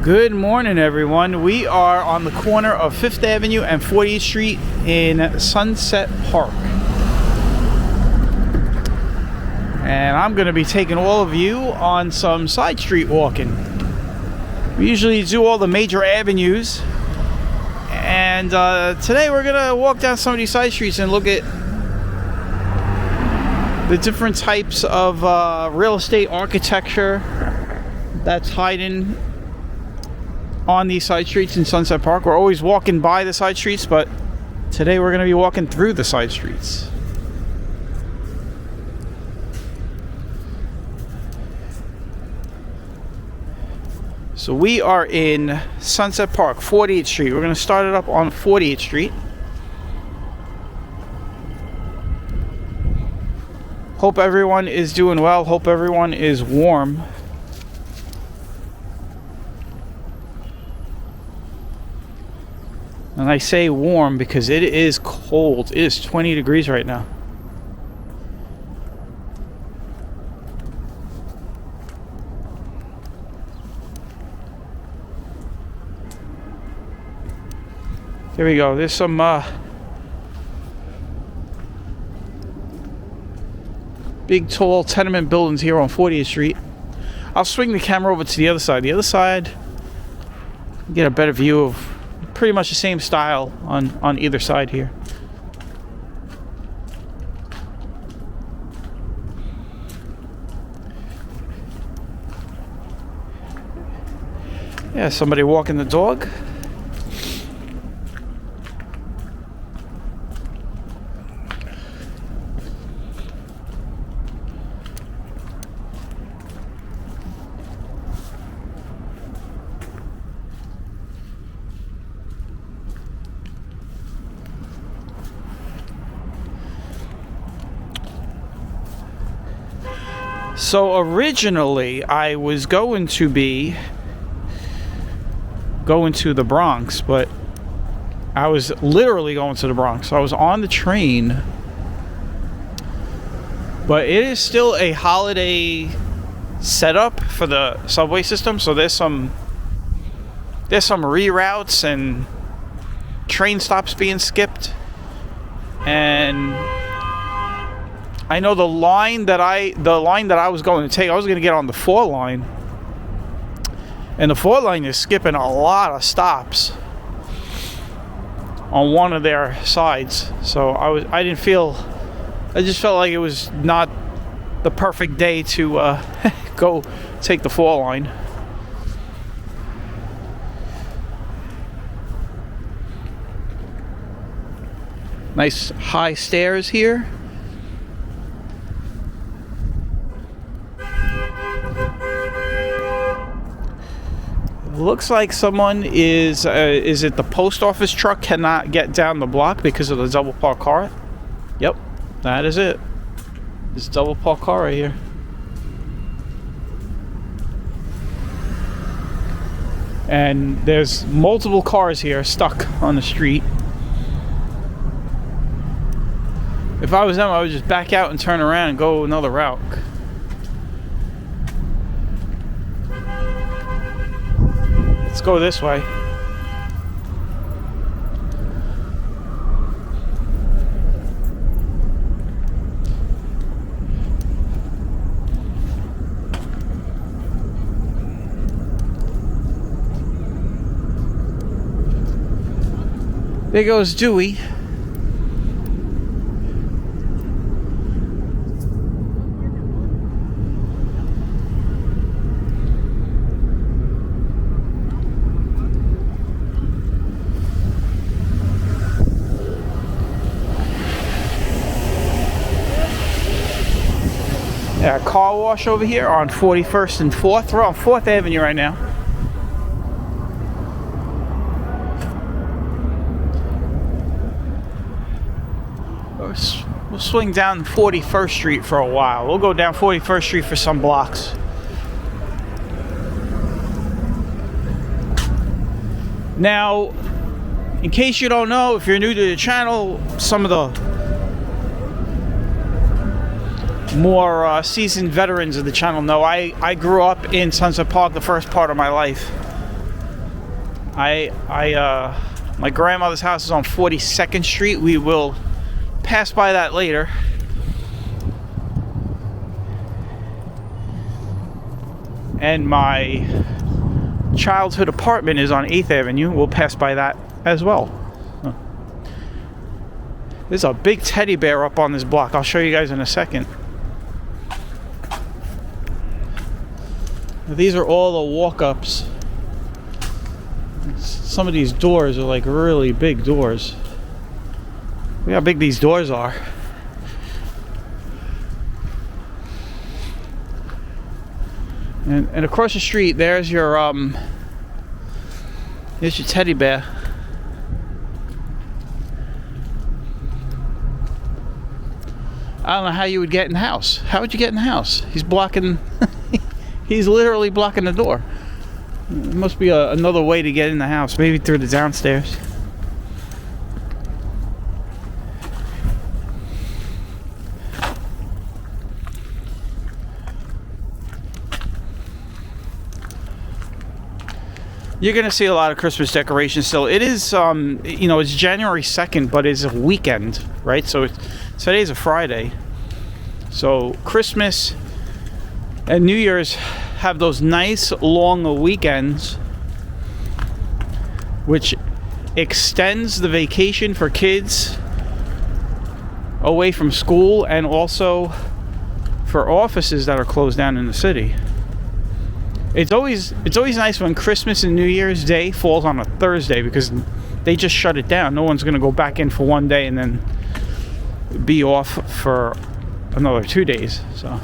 Good morning, everyone. We are on the corner of 5th Avenue and 40th Street in Sunset Park. And I'm going to be taking all of you on some side street walking. We usually do all the major avenues. And today we're going to walk down some of these side streets and look at the different types of real estate architecture that's hiding on these side streets in Sunset Park. We're always walking by the side streets, but today we're going to be walking through the side streets. So we are in Sunset Park, 40th Street. We're going to start it up on 40th Street. Hope everyone is doing well. Hope everyone is warm. And I say warm because it is cold. It is 20 degrees right now. There we go. There's some big, tall tenement buildings here on 40th Street. I'll swing the camera over to the other side. The other side, get a better view of pretty much the same style on either side here. Yeah, somebody walking the dog. So originally I was going to the Bronx, but I was literally going to the Bronx. So I was on the train, but it is still a holiday setup for the subway system. So there's some reroutes and train stops being skipped, and I know the line that I was going to take, I was going to get on the 4 line. And the 4 line is skipping a lot of stops on one of their sides. So I just felt like it was not the perfect day to go take the 4 line. Nice high stairs here. Looks like someone is it the post office truck cannot get down the block because of the double park car? Yep, that is it. This double park car right here. And there's multiple cars here stuck on the street. If I was them, I would just back out and turn around and go another route. Let's go this way. There goes Dewey. Yeah, car wash over here on 41st and 4th. We're on 4th Avenue right now. We'll swing down 41st Street for a while. We'll go down 41st Street for some blocks. Now, in case you don't know, if you're new to the channel, some of the more seasoned veterans of the channel know I grew up in Sunset Park the first part of my life. My grandmother's house is on 42nd Street. We will pass by that later. And my childhood apartment is on 8th Avenue. We'll pass by that as well. There's a big teddy bear up on this block. I'll show you guys in a second. These are all the walk-ups. Some of these doors are like really big doors. Look how big these doors are. And across the street, there's your teddy bear. I don't know how you would get in the house. How would you get in the house? He's blocking. He's literally blocking the door. There must be another way to get in the house. Maybe through the downstairs. You're going to see a lot of Christmas decorations still. It is, it's January 2nd, but it's a weekend, right? So today's a Friday. So Christmas and New Year's have those nice long weekends, which extends the vacation for kids away from school and also for offices that are closed down in the city. It's always nice when Christmas and New Year's Day falls on a Thursday because they just shut it down. No one's going to go back in for one day and then be off for another 2 days. So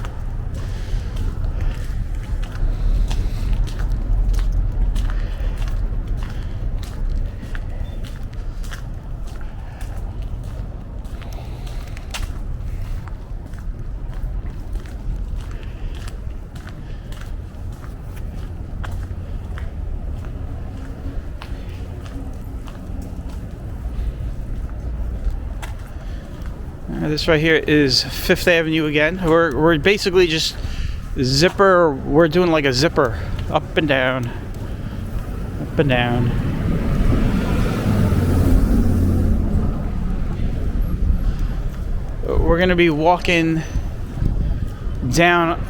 this right here is 5th Avenue again. We're basically just zipper. We're doing like a zipper up and down, up and down. We're gonna be walking down.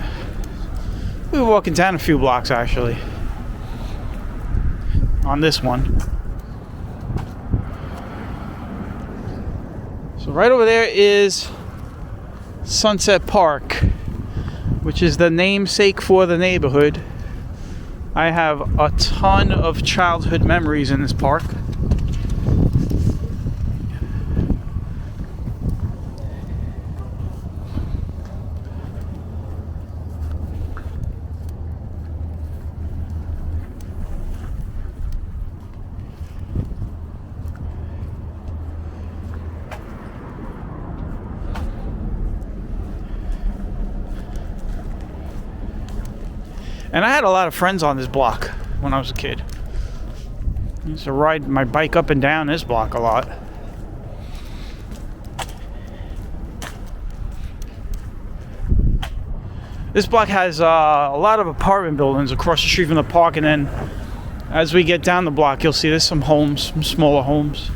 We're walking down a few blocks actually on this one. So right over there is Sunset Park, which is the namesake for the neighborhood. I have a ton of childhood memories in this park. And I had a lot of friends on this block when I was a kid. I used to ride my bike up and down this block a lot. This block has a lot of apartment buildings across the street from the park, and then as we get down the block, you'll see there's some homes, some smaller homes.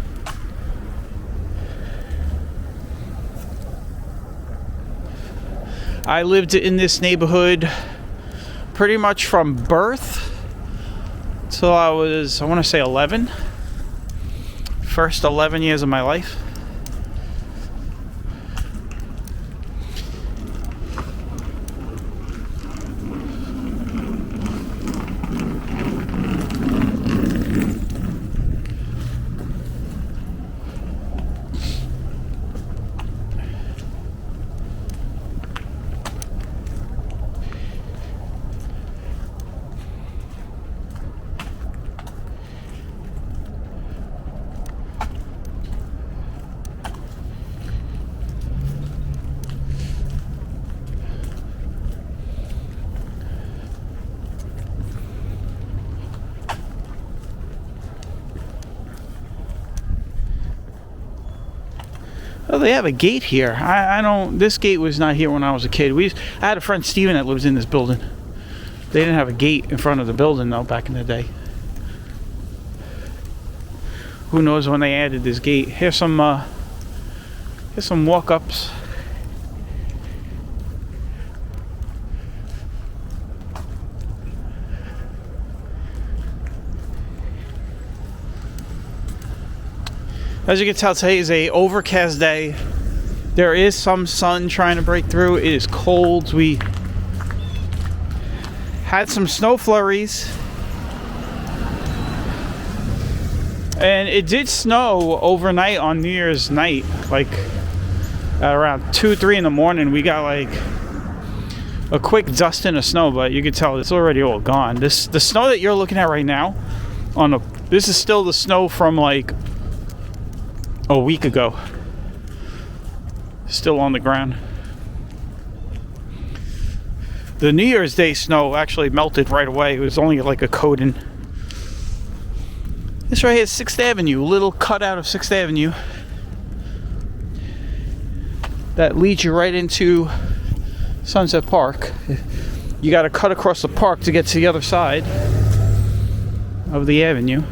I lived in this neighborhood pretty much from birth till I want to say 11. First 11 years of my life. Oh, they have a gate here. I don't. This gate was not here when I was a kid. I had a friend Steven that lives in this building. They didn't have a gate in front of the building though back in the day. who knows when they added this gate. Here's some walk-ups. As you can tell, today is a overcast day. There is some sun trying to break through. It is cold. We had some snow flurries. And it did snow overnight on New Year's night. Like at around 2, 3 in the morning, we got like a quick dusting of snow, but you can tell it's already all gone. The snow that you're looking at right now, this is still the snow from like a week ago. Still on the ground. The New Year's Day snow actually melted right away. It was only like a coating. This right here is 6th Avenue, a little cutout of 6th Avenue that leads you right into Sunset Park. You got to cut across the park to get to the other side of the avenue.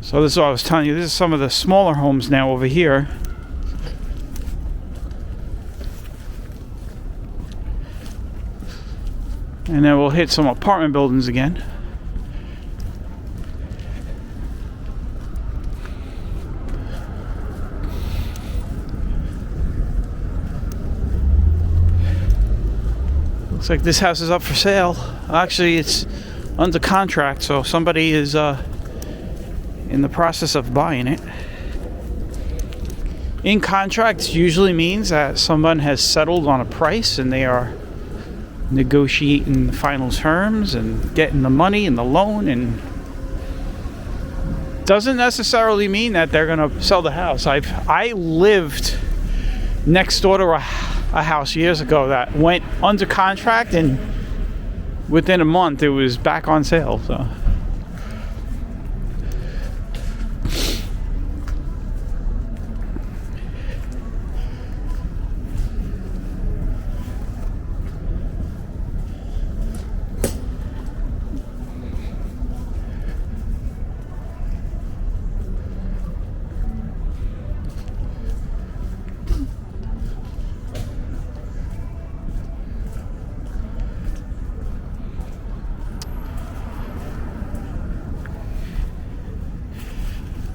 So this is what I was telling you. This is some of the smaller homes now over here. And then we'll hit some apartment buildings again. Looks like this house is up for sale. Actually, it's under contract, so somebody is in the process of buying it. In contract usually means that someone has settled on a price and they are negotiating the final terms and getting the money and the loan, and doesn't necessarily mean that they're going to sell the house. I lived next door to a house years ago that went under contract, and within a month it was back on sale. So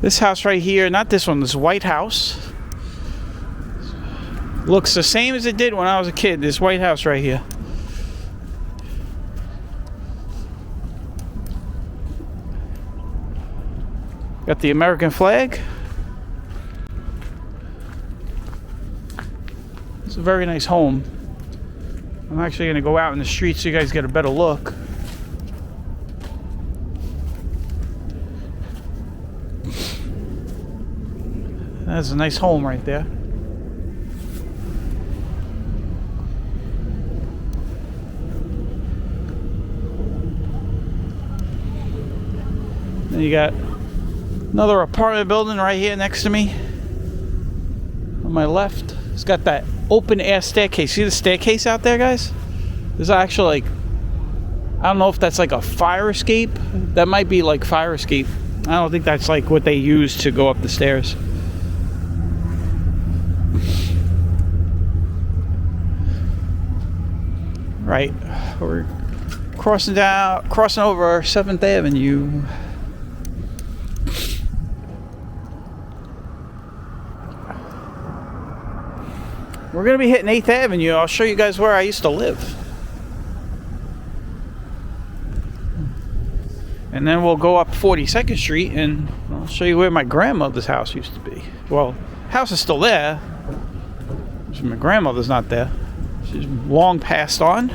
this house right here, not this one, this white house, looks the same as it did when I was a kid. This white house right here. Got the American flag. It's a very nice home. I'm actually going to go out in the street so you guys get a better look. That's a nice home right there. Then you got another apartment building right here next to me. On my left. It's got that open air staircase. See the staircase out there, guys? There's actually like, I don't know if that's like a fire escape. That might be like fire escape. I don't think that's like what they use to go up the stairs. Right, we're crossing over 7th Avenue. We're gonna be hitting 8th Avenue. I'll show you guys where I used to live. And then we'll go up 42nd Street and I'll show you where my grandmother's house used to be. Well, house is still there. My grandmother's not there. She's long passed on.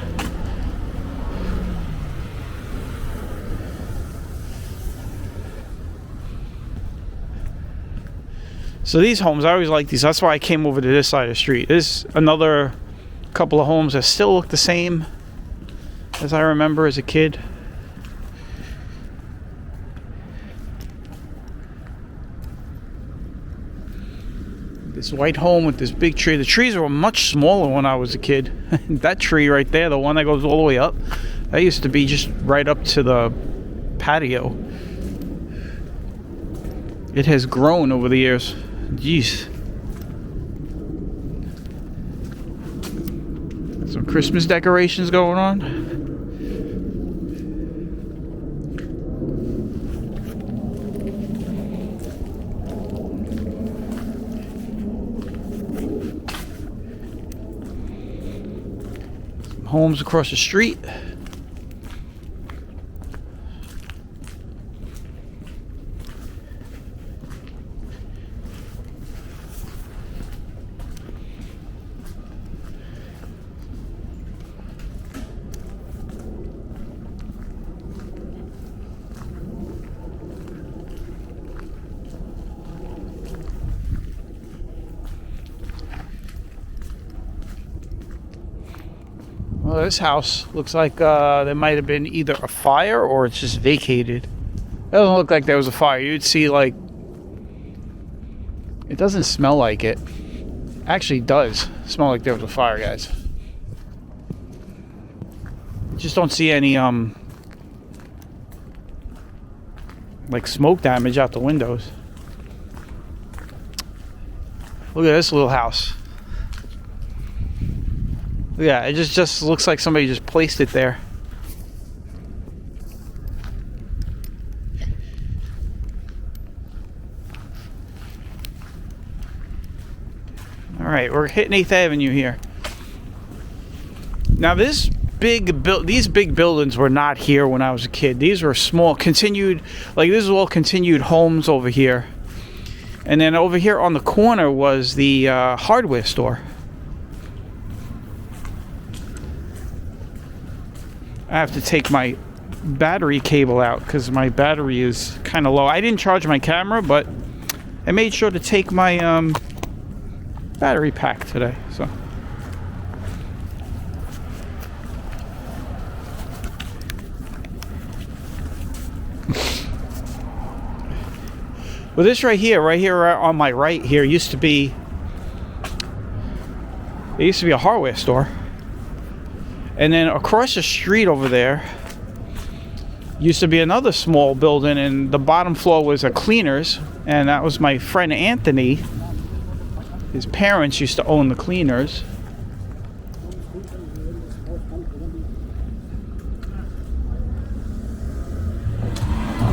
So these homes, I always like these. That's why I came over to this side of the street. There's another couple of homes that still look the same as I remember as a kid. This white home with this big tree. The trees were much smaller when I was a kid. That tree right there, the one that goes all the way up, that used to be just right up to the patio. It has grown over the years. Jeez. Some Christmas decorations going on. Homes across the street. Well, this house looks like there might have been either a fire or it's just vacated. It doesn't look like there was a fire. You'd see, like, it doesn't smell like it. Actually, it does smell like there was a fire, guys. Just don't see any like smoke damage out the windows. Look at this little house. Yeah, it just looks like somebody just placed it there. All right, we're hitting 8th Avenue here. Now these big buildings were not here when I was a kid. These were small, continued, like this is all continued homes over here. And then over here on the corner was the hardware store. I have to take my battery cable out because my battery is kind of low. I didn't charge my camera, but I made sure to take my battery pack today. So well, this right here on my right here used to be a hardware store. And then across the street over there used to be another small building, and the bottom floor was a cleaners, and that was my friend Anthony. His parents used to own the cleaners.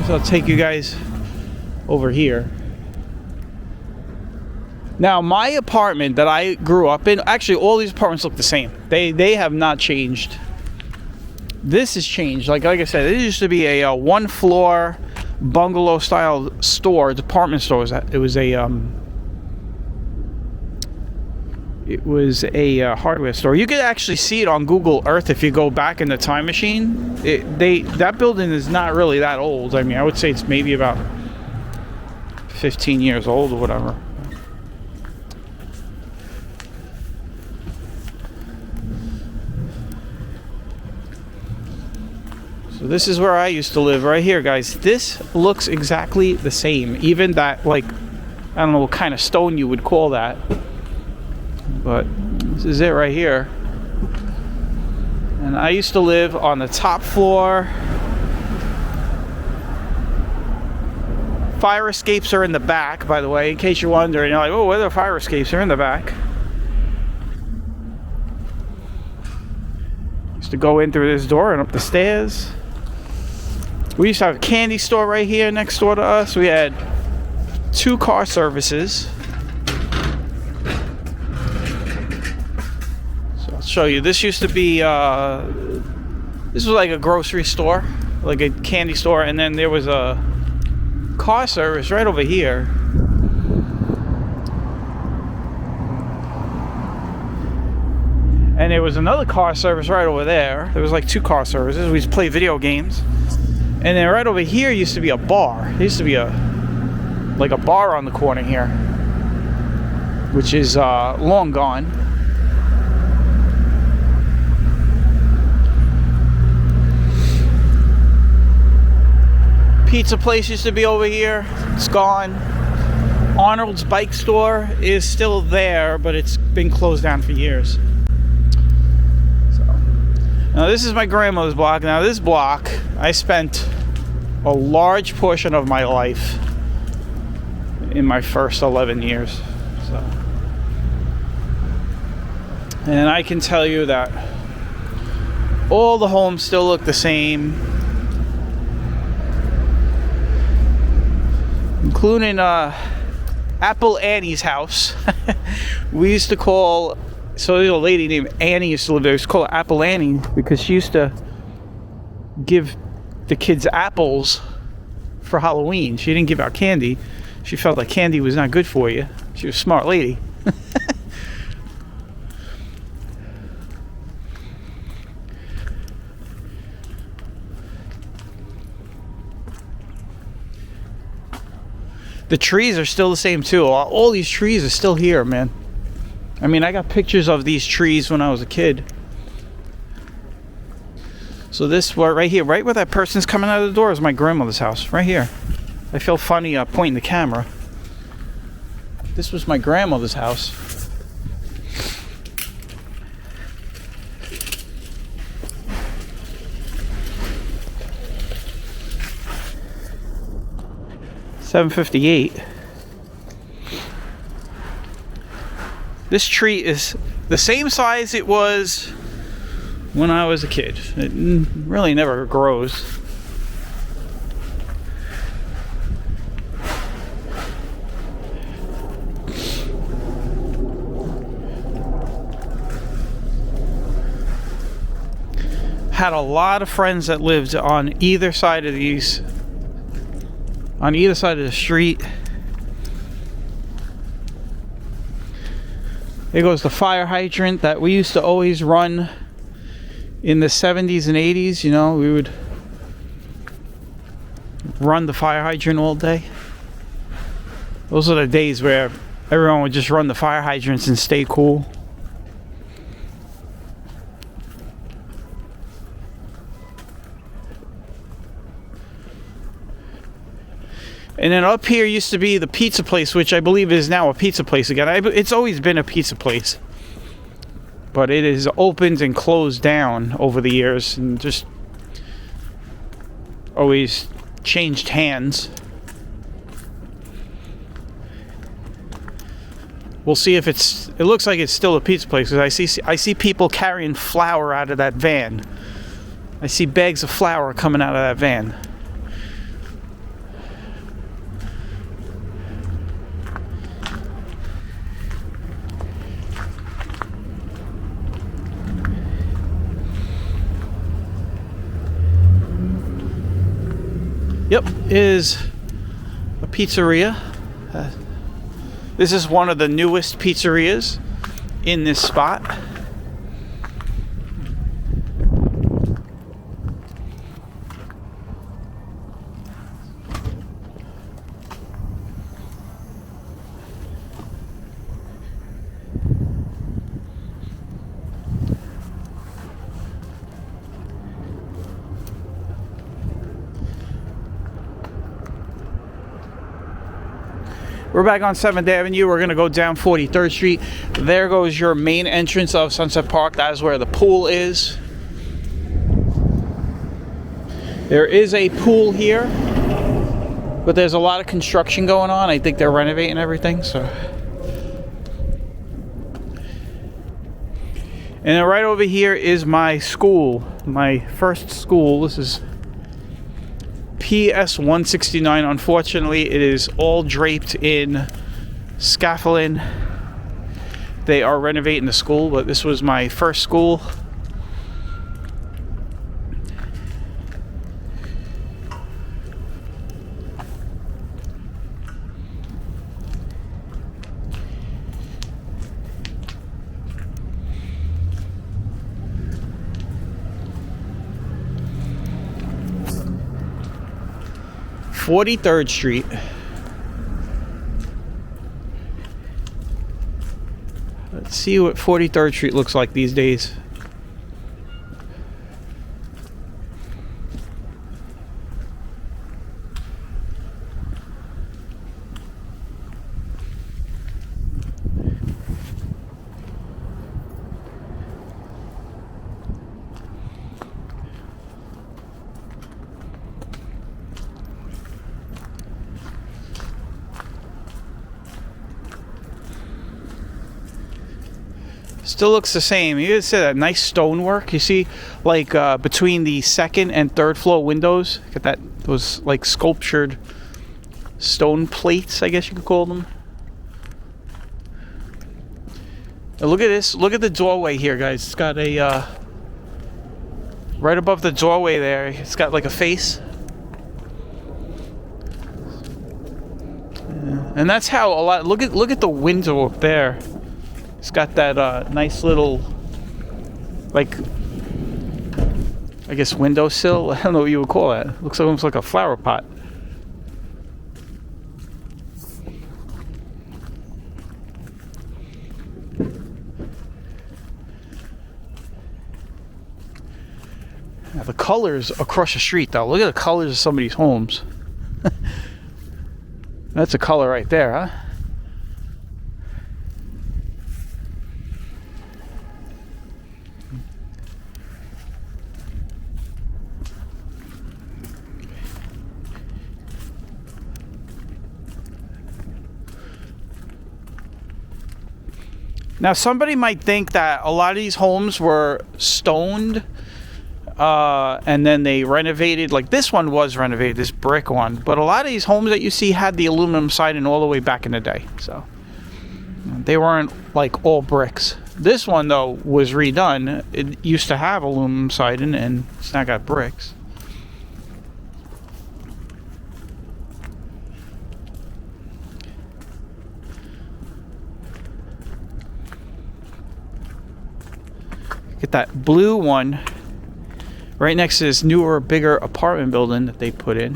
So I'll take you guys over here. Now, my apartment that I grew up in, actually all these apartments look the same. They have not changed. This has changed. Like I said, it used to be a one-floor bungalow-style store, department store. It was a hardware store. You could actually see it on Google Earth if you go back in the time machine. That building is not really that old. I mean, I would say it's maybe about 15 years old or whatever. So this is where I used to live, right here, guys. This looks exactly the same. Even that, like, I don't know what kind of stone you would call that. But this is it right here. And I used to live on the top floor. Fire escapes are in the back, by the way, in case you're wondering. You're like, oh, where are the fire escapes? They're in the back. Used to go in through this door and up the stairs. We used to have a candy store right here next door to us. We had 2 car services. So I'll show you. This used to be, this was like a grocery store, like a candy store, and then there was a car service right over here. And there was another car service right over there. There was like 2 car services. We used to play video games. And then right over here used to be a bar. There used to be like a bar on the corner here. which is long gone. Pizza place used to be over here. It's gone. Arnold's bike store is still there, but it's been closed down for years. So, now this is my grandmother's block. Now this block, I spent a large portion of my life in my first 11 years. So, and I can tell you that all the homes still look the same, including Apple Annie's house. We used to call, so there's a lady named Annie used to live there. We used to call her Apple Annie because she used to give the kids apples for Halloween. She didn't give out candy. She felt like candy was not good for you. She was a smart lady. The trees are still the same too. All these trees are still here, man. I mean, I got pictures of these trees when I was a kid. So this right here, right where that person's coming out of the door, is my grandmother's house. Right here. I feel funny pointing the camera. This was my grandmother's house. $7.58. This tree is the same size it was when I was a kid. It really never grows. Had a lot of friends that lived on either side of these, on either side of the street. There goes the fire hydrant that we used to always run in the 70s and 80s. You know, we would run the fire hydrant all day. Those are the days where everyone would just run the fire hydrants and stay cool. And then up here used to be the pizza place, which I believe is now a pizza place again. It's always been a pizza place, but it is opened and closed down over the years and just always changed hands. We'll see if it looks like it's still a pizza place, because I see people carrying flour out of that van. I see bags of flour coming out of that van. Yep, is a pizzeria. This is one of the newest pizzerias in this spot. We're back on 7th Avenue. We're going to go down 43rd Street. There goes your main entrance of Sunset Park. That is where the pool is. There is a pool here, but there's a lot of construction going on. I think they're renovating everything. So, and then right over here is my school, my first school. This is PS 169. Unfortunately, it is all draped in scaffolding. They are renovating the school, but this was my first school. .43rd Street. Let's see what 43rd Street looks like these days. Still looks the same. You see that nice stonework. You see, like between the second and third floor windows, got those like sculptured stone plates, I guess you could call them. Now look at this. Look at the doorway here, guys. It's got a right above the doorway there. It's got like a face, and that's how a lot. Look at the window up there. It's got that nice little, like, I guess windowsill. I don't know what you would call that. Looks almost like a flower pot. Now the colors across the street, though. Look at the colors of some of these homes. That's a color right there, huh? Now, somebody might think that a lot of these homes were stoned, and then they renovated. Like this one was renovated, this brick one. But a lot of these homes that you see had the aluminum siding all the way back in the day. So they weren't like all bricks. This one, though, was redone. It used to have aluminum siding, and it's now got bricks. Get that blue one right next to this newer, bigger apartment building that they put in.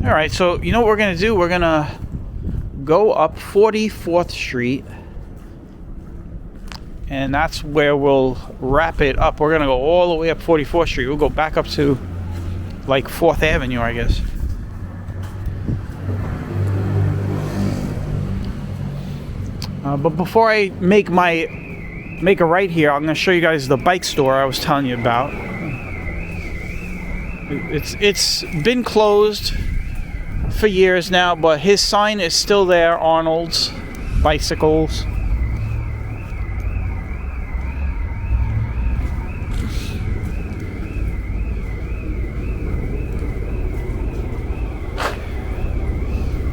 All right, so you know what we're going to do? We're going to go up 44th Street. And that's where we'll wrap it up. We're going to go all the way up 44th Street. We'll go back up to, like, 4th Avenue, I guess. But before I make a right here, I'm going to show you guys the bike store I was telling you about. It's been closed for years now, but his sign is still there, Arnold's Bicycles.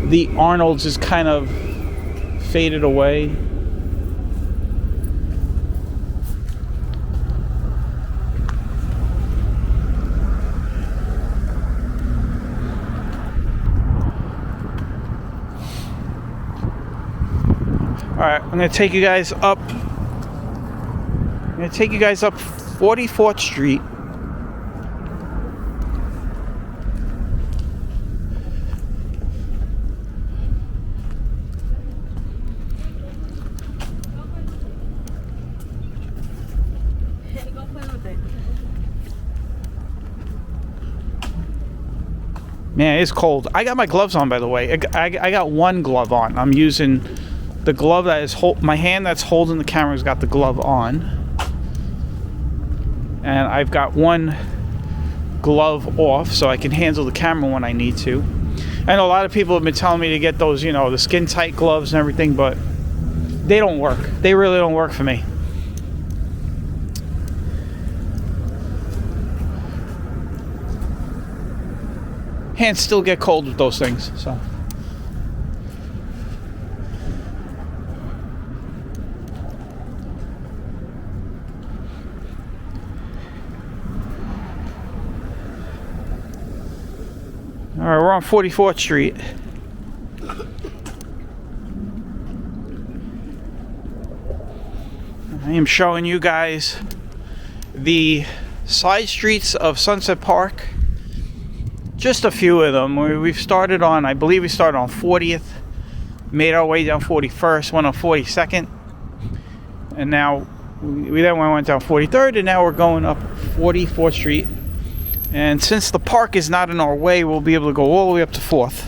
The Arnold's is kind of faded away. Alright, I'm going to take you guys up. I'm going to take you guys up 44th Street. Man, it's cold. I got my gloves on, by the way. I got one glove on. I'm using the glove that is my hand that's holding the camera's got the glove on, and I've got one glove off so I can handle the camera when I need to. And a lot of people have been telling me to get those, you know, the skin tight gloves and everything, but they don't work. They really don't work for me. Hands still get cold with those things, so. All right, we're on 44th Street. I am showing you guys the side streets of Sunset Park. Just a few of them. We've started on, I believe we started on 40th, made our way down 41st, went on 42nd, and now we then went down 43rd, and now we're going up 44th Street. And since the park is not in our way, we'll be able to go all the way up to 4th.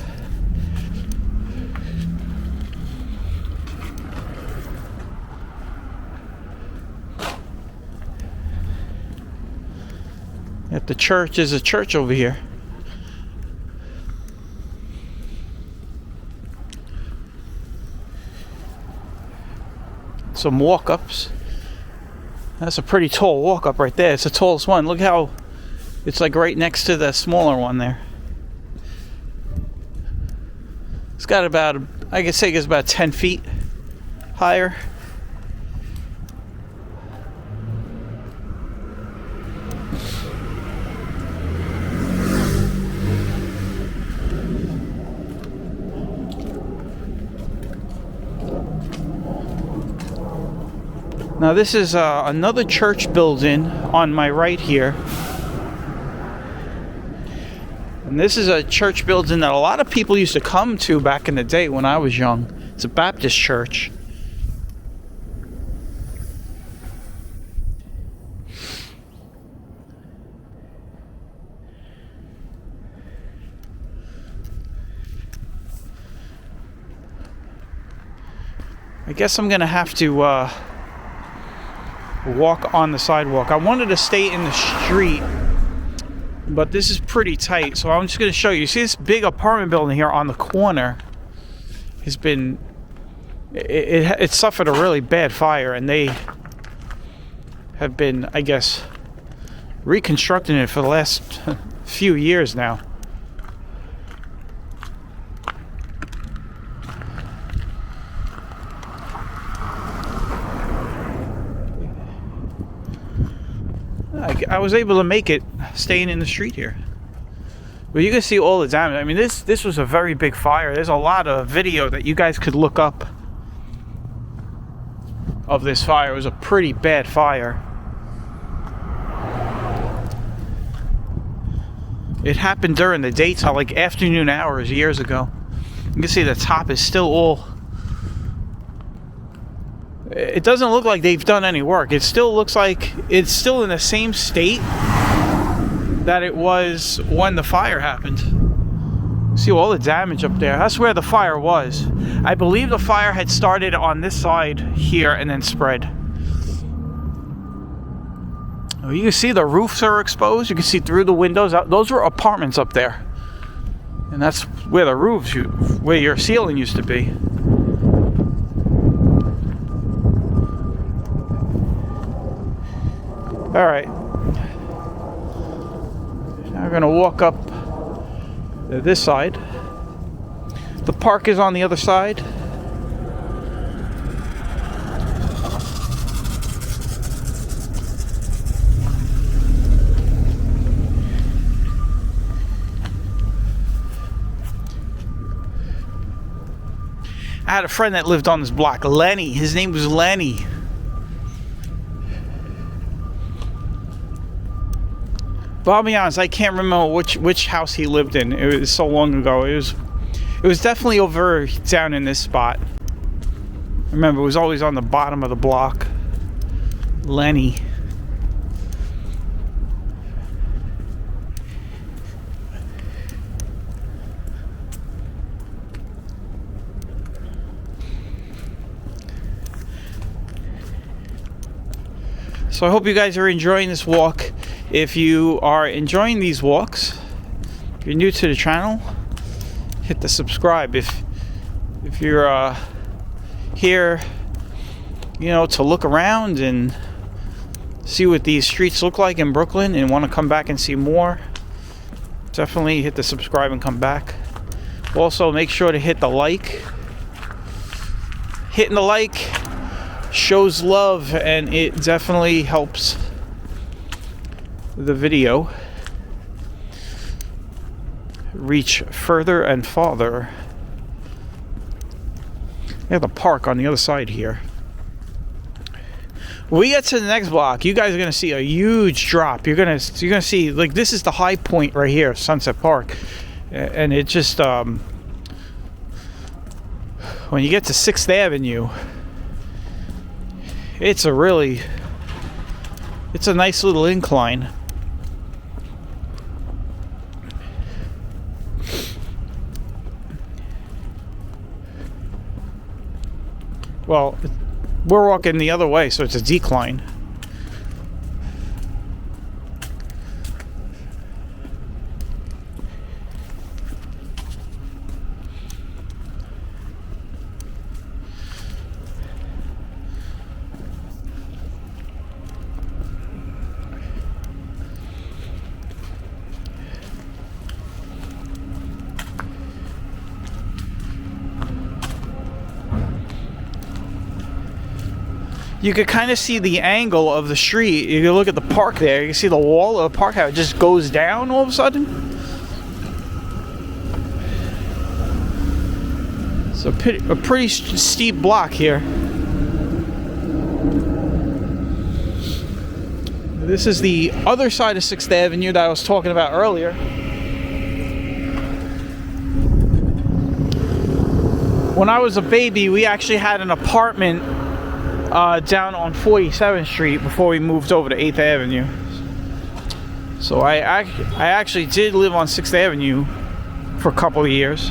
At the church, there's a church over here. Some walk-ups. That's a pretty tall walk-up right there. It's the tallest one. Look how it's like right next to the smaller one there. It's got about, I could say it's about 10 feet higher. Now this is another church building on my right here. And this is a church building that a lot of people used to come to back in the day when I was young. It's a Baptist church. I guess I'm gonna have to walk on the sidewalk. I wanted to stay in the street, but this is pretty tight, so I'm just going to show you. You see this big apartment building here on the corner has been, it suffered a really bad fire, and they have been, I guess, reconstructing it for the last few years now. I was able to make it staying in the street here. But you can see all the damage. I mean, this was a very big fire. There's a lot of video that you guys could look up of this fire. It was a pretty bad fire. It happened during the daytime, like afternoon hours years ago. You can see the top is still all... It doesn't look like they've done any work. It still looks like it's still in the same state that it was when the fire happened. See all the damage up there. That's where the fire was. I believe the fire had started on this side here and then spread. You can see the roofs are exposed. You can see through the windows. Those were apartments up there. And that's where the roofs, where your ceiling used to be. All right, now we're gonna walk up this side. The park is on the other side. I had a friend that lived on this block, Lenny. His name was Lenny. But I'll be honest, I can't remember which house he lived in. It was so long ago. It was definitely over down in this spot. Remember, it was always on the bottom of the block. Lenny. So I hope you guys are enjoying this walk. If you are enjoying these walks, if you're new to the channel, hit the subscribe. If you're here, you know, to look around and see what these streets look like in Brooklyn and want to come back and see more, definitely hit the subscribe and come back. Also, make sure to hit the like. Hitting the like shows love, and it definitely helps the video reach further and farther. We have the park on the other side here. When we get to the next block, you guys are gonna see a huge drop. You're gonna see, like, this is the high point right here, Sunset Park, and it just when you get to 6th Avenue, it's a nice little incline. Well, we're walking the other way, so it's a decline. You could kind of see the angle of the street. You can look at the park there. You can see the wall of the park, how it just goes down all of a sudden. It's a pretty steep block here. This is the other side of 6th Avenue that I was talking about earlier. When I was a baby, we actually had an apartment down on 47th Street before we moved over to 8th Avenue. So I actually did live on 6th Avenue for a couple of years.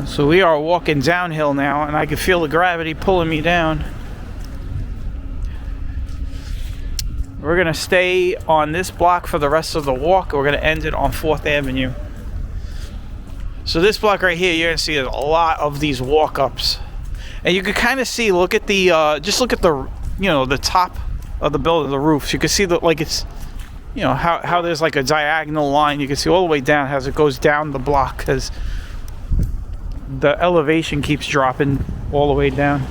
So we are walking downhill now, and I can feel the gravity pulling me down. We're going to stay on this block for the rest of the walk. We're going to end it on 4th Avenue. So this block right here, you're going to see a lot of these walk-ups. And you can kind of see, look at the, just look at the, the top of the building, the roofs. You can see that, like, it's, how there's like a diagonal line. You can see all the way down as it goes down the block, because the elevation keeps dropping all the way down.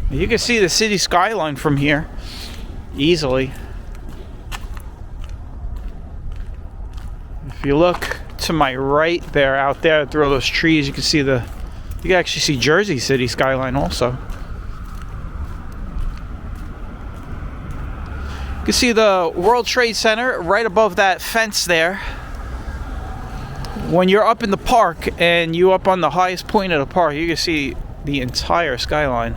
You can see the city skyline from here easily. If you look to my right there, out there through all those trees, you can actually see Jersey City skyline also. You can see the World Trade Center right above that fence there. When you're up in the park and you're up on the highest point of the park, you can see the entire skyline.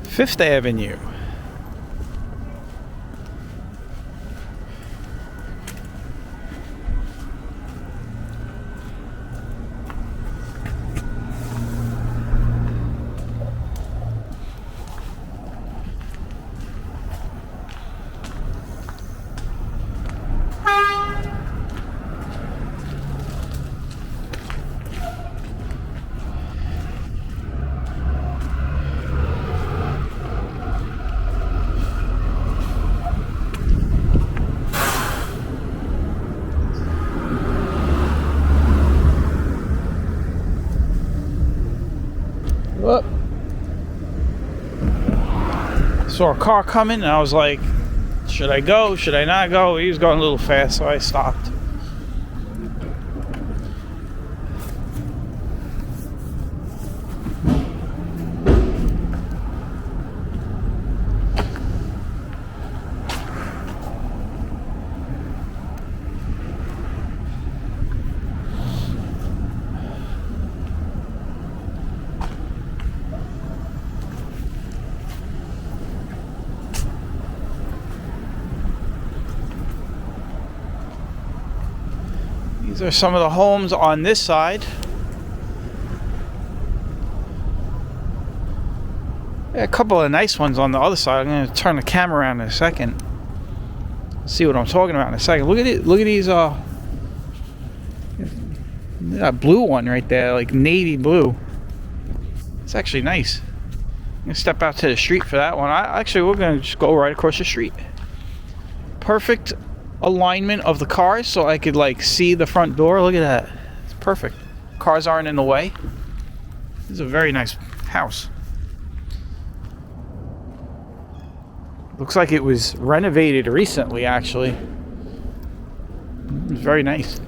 Fifth Avenue. Whoop. Saw a car coming and I was like, should I go? Should I not go? He was going a little fast, so I stopped. These are some of the homes on this side. Yeah, a couple of nice ones on the other side. I'm going to turn the camera around in a second. See what I'm talking about in a second. Look at it. Look at these. That blue one right there, like navy blue. It's actually nice. I'm gonna step out to the street for that one. We're gonna just go right across the street. Perfect alignment of the cars, so I could like see the front door. Look at that. It's perfect. Cars aren't in the way. This is a very nice house. Looks like it was renovated recently, actually. It's very nice.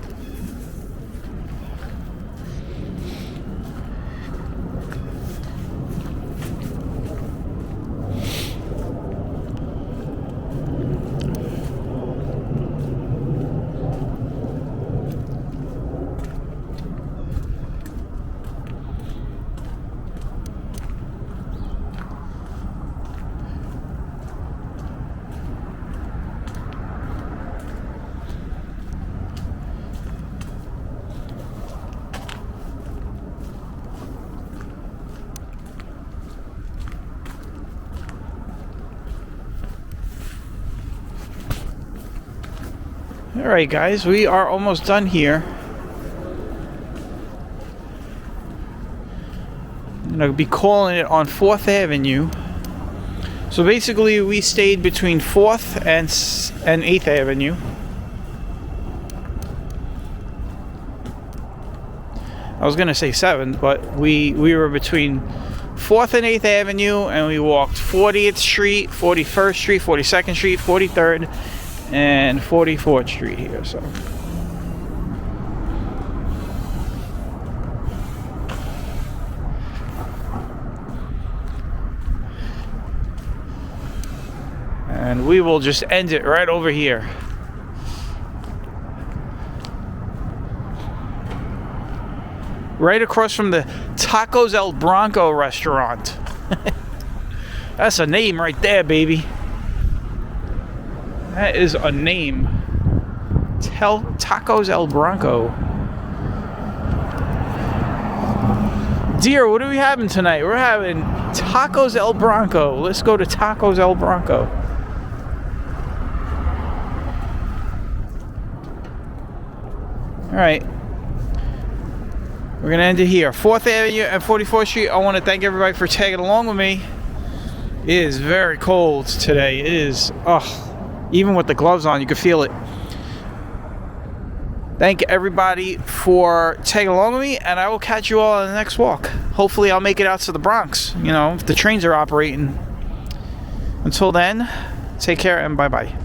Alright guys, we are almost done here. I'm going to be calling it on 4th Avenue. So basically we stayed between 4th and 8th Avenue. I was going to say 7th, but we were between 4th and 8th Avenue, and we walked 40th Street, 41st Street, 42nd Street, 43rd, and 44th Street here, so. And we will just end it right over here. Right across from the Tacos El Bronco restaurant. That's a name right there, baby. That is a name. Tacos El Bronco. Dear, what are we having tonight? We're having Tacos El Bronco. Let's go to Tacos El Bronco. Alright. We're going to end it here. 4th Avenue and 44th Street. I want to thank everybody for tagging along with me. It is very cold today. It is, even with the gloves on, you can feel it. Thank everybody for tagging along with me, and I will catch you all on the next walk. Hopefully I'll make it out to the Bronx, if the trains are operating. Until then, take care and bye-bye.